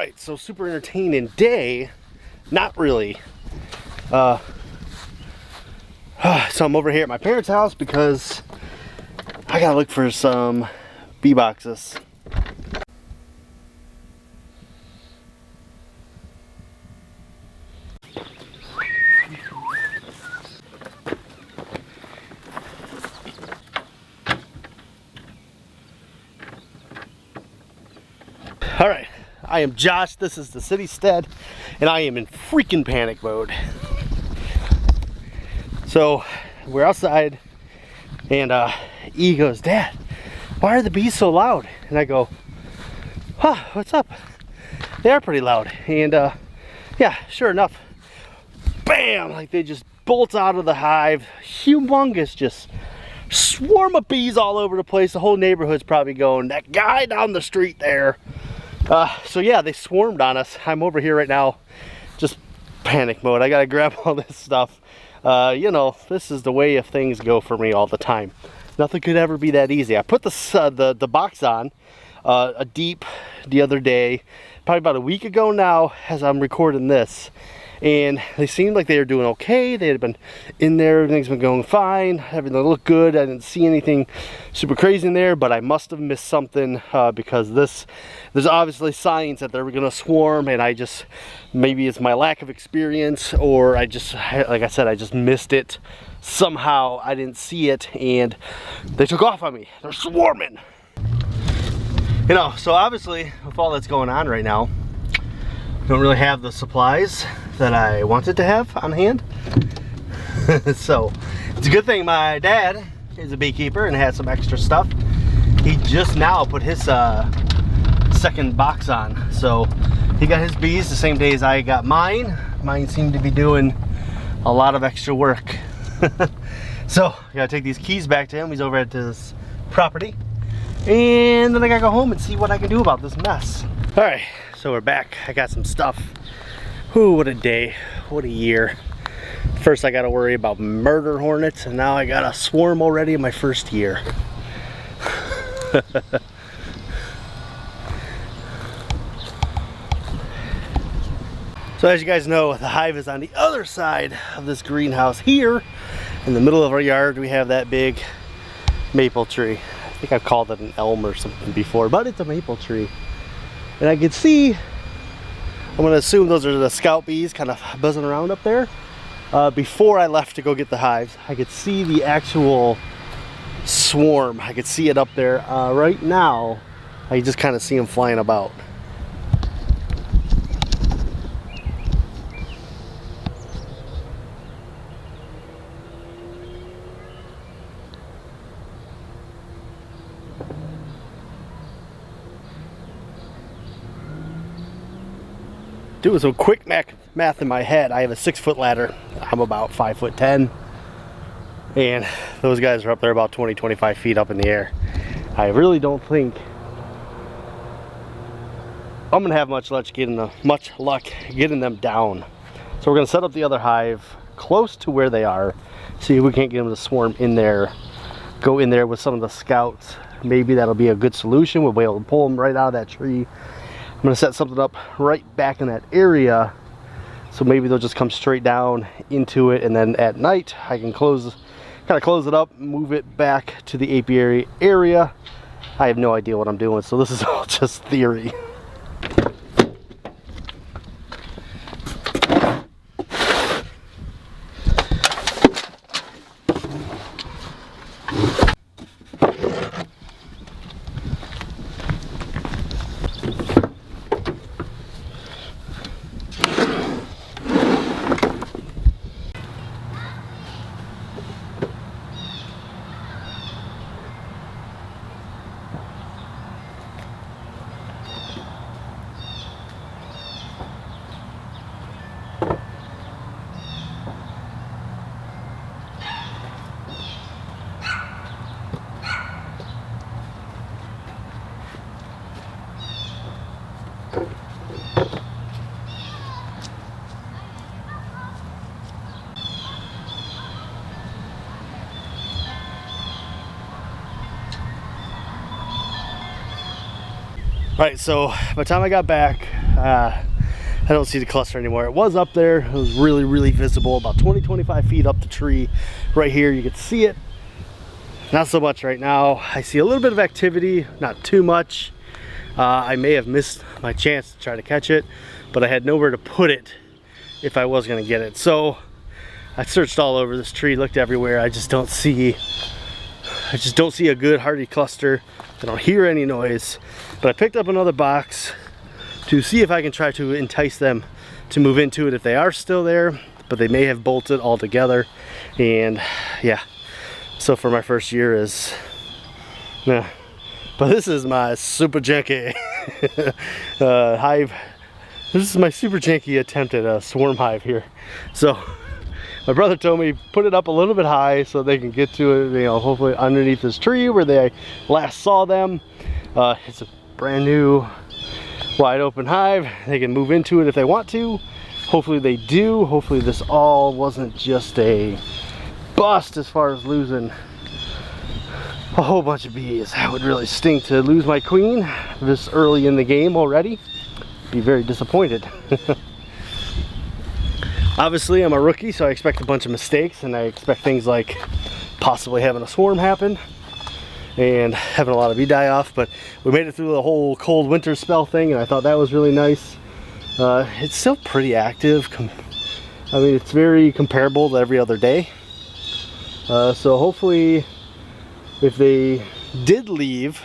Alright, so super entertaining day. Not really. So I'm over here at my parents' house because I gotta look for some bee boxes. Alright, I am Josh, this is the Citystead, and I am in freaking panic mode. So, we're outside, and E goes, "Dad, why are the bees so loud?" And I go, "Huh, what's up?" They are pretty loud. And yeah, sure enough, bam, like they just bolt out of the hive, humongous, just swarm of bees all over the place. The whole neighborhood's probably going, "That guy down the street there." So yeah, they swarmed on us. I'm over here right now, just panic mode. I gotta grab all this stuff. You know, this is the way of things go for me all the time. Nothing could ever be that easy. I put the box on a deep the other day, probably about a week ago now as I'm recording this. And they seemed like they were doing okay. They had been in there, everything's been going fine, everything looked good. I didn't see anything super crazy in there, but I must have missed something because there's obviously signs that they're gonna swarm, and I just, maybe it's my lack of experience, or I just, like I said, I just missed it. Somehow I didn't see it and they took off on me. They're swarming. You know, so obviously with all that's going on right now, I don't really have the supplies that I wanted to have on hand. So it's a good thing my dad is a beekeeper and has some extra stuff. He just now put his second box on. So he got his bees the same day as I got mine. Mine seemed to be doing a lot of extra work. So I gotta take these keys back to him. He's over at his property. And then I gotta go home and see what I can do about this mess. All right, so we're back. I got some stuff. Whew, what a day, what a year. First I gotta worry about murder hornets, and now I got a swarm already in my first year. So as you guys know, the hive is on the other side of this greenhouse here. In the middle of our yard, we have that big maple tree. I think I've called it an elm or something before, but it's a maple tree. And I can see, I'm gonna assume those are the scout bees kind of buzzing around up there. Before I left to go get the hives, I could see the actual swarm. I could see it up there. Right now, I just kind of see them flying about. Doing some quick math in my head. I have a 6-foot ladder. I'm about 5'10", and those guys are up there about 20-25 feet up in the air. I really don't think I'm gonna have much luck getting them down. So we're gonna set up the other hive close to where they are, see if we can't get them to swarm in there. Go in there with some of the scouts. Maybe that'll be a good solution. We'll be able to pull them right out of that tree. I'm gonna set something up right back in that area, so maybe they'll just come straight down into it, and then at night I can kind of close it up, move it back to the apiary area. I have no idea what I'm doing, so this is all just theory. Right, so by the time I got back, I don't see the cluster anymore. It was up there. It was really, really visible, about 20-25 feet up the tree. Right here, you could see it. Not so much right now. I see a little bit of activity, not too much. I may have missed my chance to try to catch it, but I had nowhere to put it if I was gonna get it. So I searched all over this tree, looked everywhere. I just don't see a good hardy cluster. I don't hear any noise, but I picked up another box to see if I can try to entice them to move into it if they are still there, but they may have bolted altogether. And yeah, so for my first year is, yeah. But this is my super janky hive. This is my super janky attempt at a swarm hive here. So my brother told me put it up a little bit high so they can get to it, you know, hopefully underneath this tree where they last saw them. It's a brand new wide open hive. They can move into it if they want to. Hopefully they do. Hopefully this all wasn't just a bust as far as losing a whole bunch of bees. That would really stink to lose my queen this early in the game already. Be very disappointed. Obviously, I'm a rookie, so I expect a bunch of mistakes, and I expect things like possibly having a swarm happen and having a lot of bee die off, but we made it through the whole cold winter spell thing, and I thought that was really nice. It's still pretty active. I mean, it's very comparable to every other day. So hopefully, if they did leave,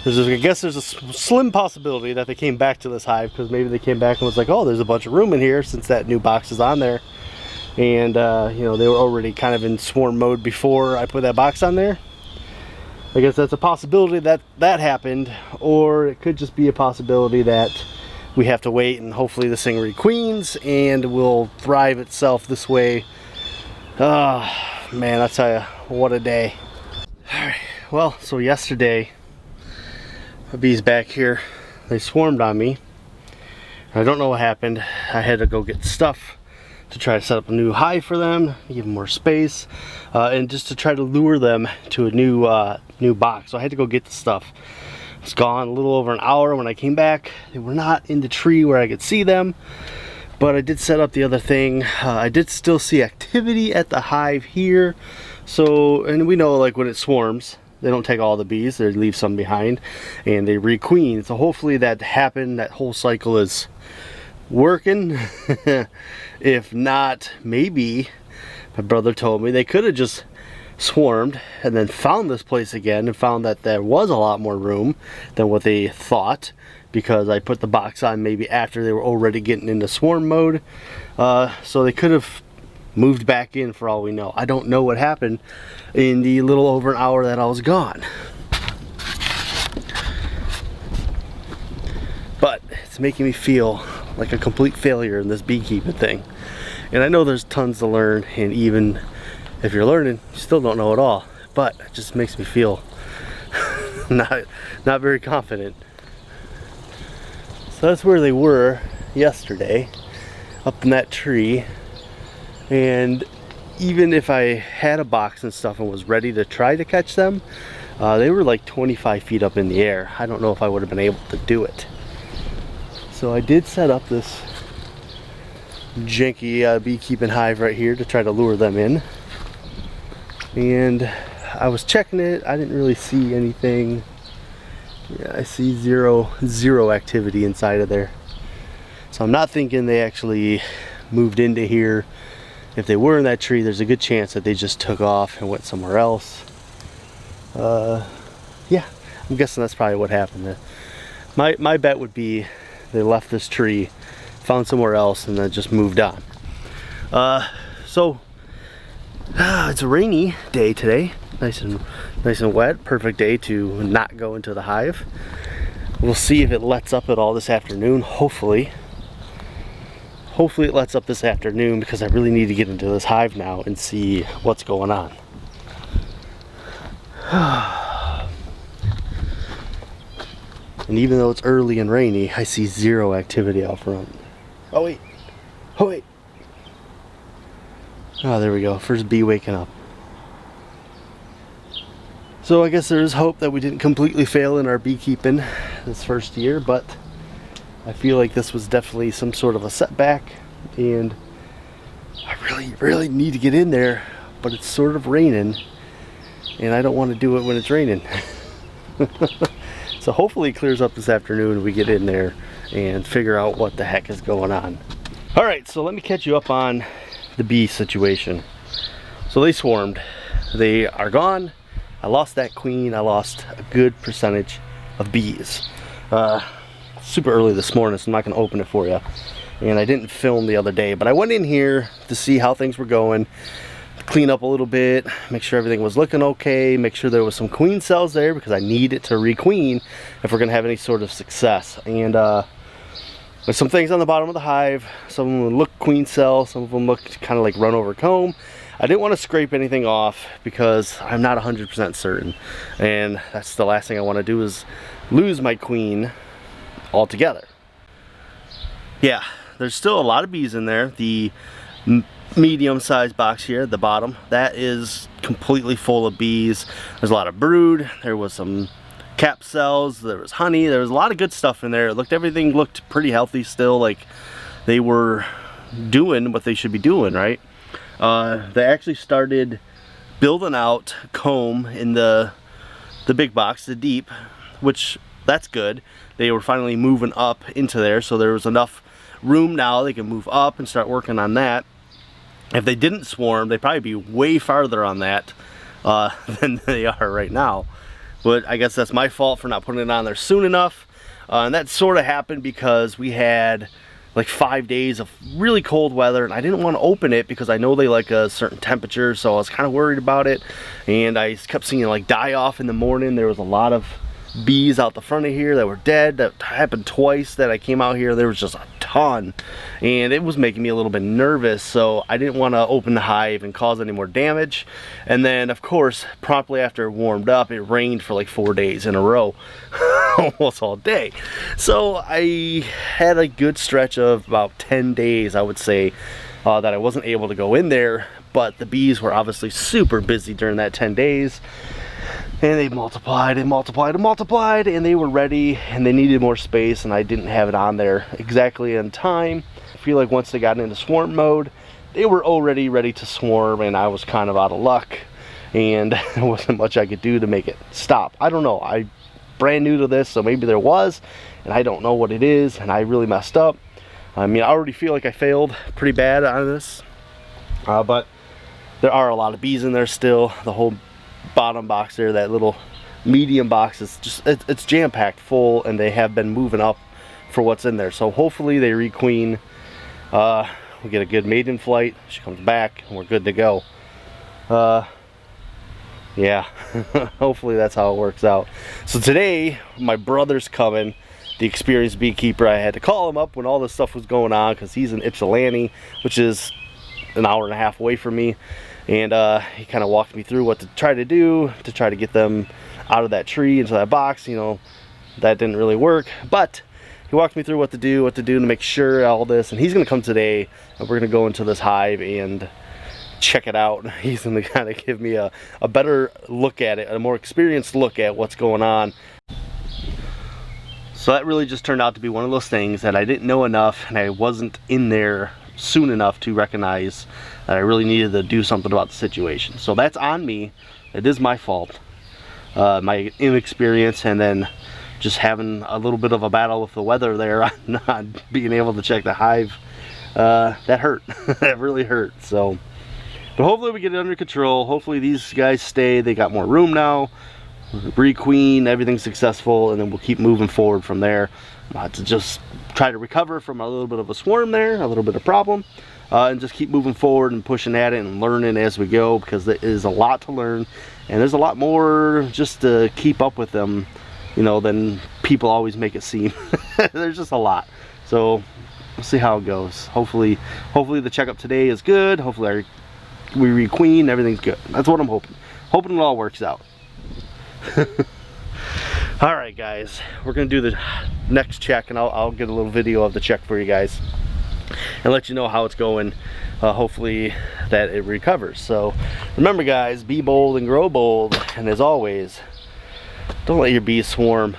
I guess there's a slim possibility that they came back to this hive, because maybe they came back and was like, oh, there's a bunch of room in here since that new box is on there. And, you know, they were already kind of in swarm mode before I put that box on there. I guess that's a possibility that that happened, or it could just be a possibility that we have to wait and hopefully this thing requeens and will thrive itself this way. Oh, man, I tell you, what a day. All right, well, so yesterday, the bees back here, they swarmed on me. I don't know what happened. I had to go get stuff to try to set up a new hive for them, give them more space, and just to try to lure them to a new box. So I had to go get the stuff. It's gone a little over an hour. When I came back, they were not in the tree where I could see them, but I did set up the other thing. I did still see activity at the hive here. So, and we know, like, when it swarms, they don't take all the bees, they leave some behind and they requeen. So hopefully that happened, that whole cycle is working. If not, maybe, my brother told me, they could have just swarmed and then found this place again and found that there was a lot more room than what they thought, because I put the box on maybe after they were already getting into swarm mode. So they could have moved back in for all we know. I don't know what happened in the little over an hour that I was gone. But it's making me feel like a complete failure in this beekeeping thing. And I know there's tons to learn, and even if you're learning, you still don't know it all. But it just makes me feel not very confident. So that's where they were yesterday, up in that tree. And even if I had a box and stuff and was ready to try to catch them, they were like 25 feet up in the air. I don't know if I would have been able to do it. So I did set up this janky beekeeping hive right here to try to lure them in. And I was checking it. I didn't really see anything. Yeah, I see zero activity inside of there. So I'm not thinking they actually moved into here. If they were in that tree, there's a good chance that they just took off and went somewhere else. Yeah, I'm guessing that's probably what happened. My bet would be they left this tree, found somewhere else, and then just moved on. So it's a rainy day today, nice and wet. Perfect day to not go into the hive. We'll see if it lets up at all this afternoon. Hopefully it lets up this afternoon, because I really need to get into this hive now and see what's going on. And even though it's early and rainy, I see zero activity out front. Oh wait. Oh, there we go. First bee waking up. So I guess there is hope that we didn't completely fail in our beekeeping this first year, but I feel like this was definitely some sort of a setback, and I really need to get in there, but it's sort of raining and I don't want to do it when it's raining. So hopefully it clears up this afternoon and we get in there and figure out what the heck is going on. Alright, so let me catch you up on the bee situation. So they swarmed. They are gone. I lost that queen. I lost a good percentage of bees. Super early this morning, so I'm not going to open it for you. And I didn't film the other day, but I went in here to see how things were going, clean up a little bit, make sure everything was looking okay, make sure there was some queen cells there because I need it to re-queen if we're going to have any sort of success. And there's some things on the bottom of the hive. Some of them look queen cell, some of them look kind of like run over comb. I didn't want to scrape anything off because I'm not 100% certain, and that's the last thing I want to do is lose my queen altogether. Yeah, there's still a lot of bees in there. The medium-sized box here at the bottom, that is completely full of bees. There's a lot of brood. There was some cap cells, there was honey, there was a lot of good stuff in there. Everything looked pretty healthy still, like they were doing what they should be doing, right? They actually started building out comb in the big box, the deep, which that's good. They were finally moving up into there, so there was enough room now they can move up and start working on that. If they didn't swarm, they'd probably be way farther on that than they are right now. But I guess that's my fault for not putting it on there soon enough. And that sort of happened because we had like 5 days of really cold weather, and I didn't want to open it because I know they like a certain temperature, so I was kind of worried about it. And I kept seeing it like die off in the morning. There was a lot of bees out the front of here that were dead. That happened twice that I came out here. There was just a ton, and it was making me a little bit nervous, so I didn't want to open the hive and cause any more damage. And then of course, promptly after it warmed up, it rained for like 4 days in a row. Almost all day. So I had a good stretch of about 10 days, I would say, that I wasn't able to go in there, but the bees were obviously super busy during that 10 days. And they multiplied and multiplied and multiplied, and they were ready, and they needed more space, and I didn't have it on there exactly in time. I feel like once they got into swarm mode, they were already ready to swarm, and I was kind of out of luck, and there wasn't much I could do to make it stop. I don't know. I'm brand new to this, so maybe there was, and I don't know what it is, and I really messed up. I mean, I already feel like I failed pretty bad on this, but there are a lot of bees in there still. The whole bottom box there, that little medium box, is just it's jam-packed full, and they have been moving up for what's in there. So hopefully they requeen, we get a good maiden flight, she comes back, and we're good to go. Yeah, hopefully that's how it works out. So today my brother's coming, the experienced beekeeper. I had to call him up when all this stuff was going on because he's in Ypsilanti, which is an hour and a half away from me. And he kind of walked me through what to try to do to try to get them out of that tree into that box. You know, that didn't really work, but he walked me through what to do to make sure all this. And he's gonna come today, and we're gonna go into this hive and check it out. He's gonna kind of give me a better look at it, a more experienced look at what's going on. So that really just turned out to be one of those things that I didn't know enough, and I wasn't in there soon enough to recognize that I really needed to do something about the situation. So that's on me. It is my fault. My inexperience, and then just having a little bit of a battle with the weather there on not being able to check the hive. That hurt. That really hurt. So, but hopefully we get it under control. Hopefully these guys stay. They got more room now. Requeen, everything's successful, and then we'll keep moving forward from there. To just try to recover from a little bit of a swarm there, a little bit of problem, and just keep moving forward and pushing at it and learning as we go, because there is a lot to learn, and there's a lot more just to keep up with them, you know, than people always make it seem. There's just a lot. So we'll see how it goes. Hopefully the checkup today is good. Hopefully we requeen, everything's good. That's what I'm hoping. Hoping it all works out. Alright guys, we're gonna do the next check, and I'll get a little video of the check for you guys. and let you know how it's going. Hopefully that it recovers. So remember guys, be bold and grow bold, and as always, don't let your bees swarm.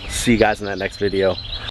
See you guys in that next video.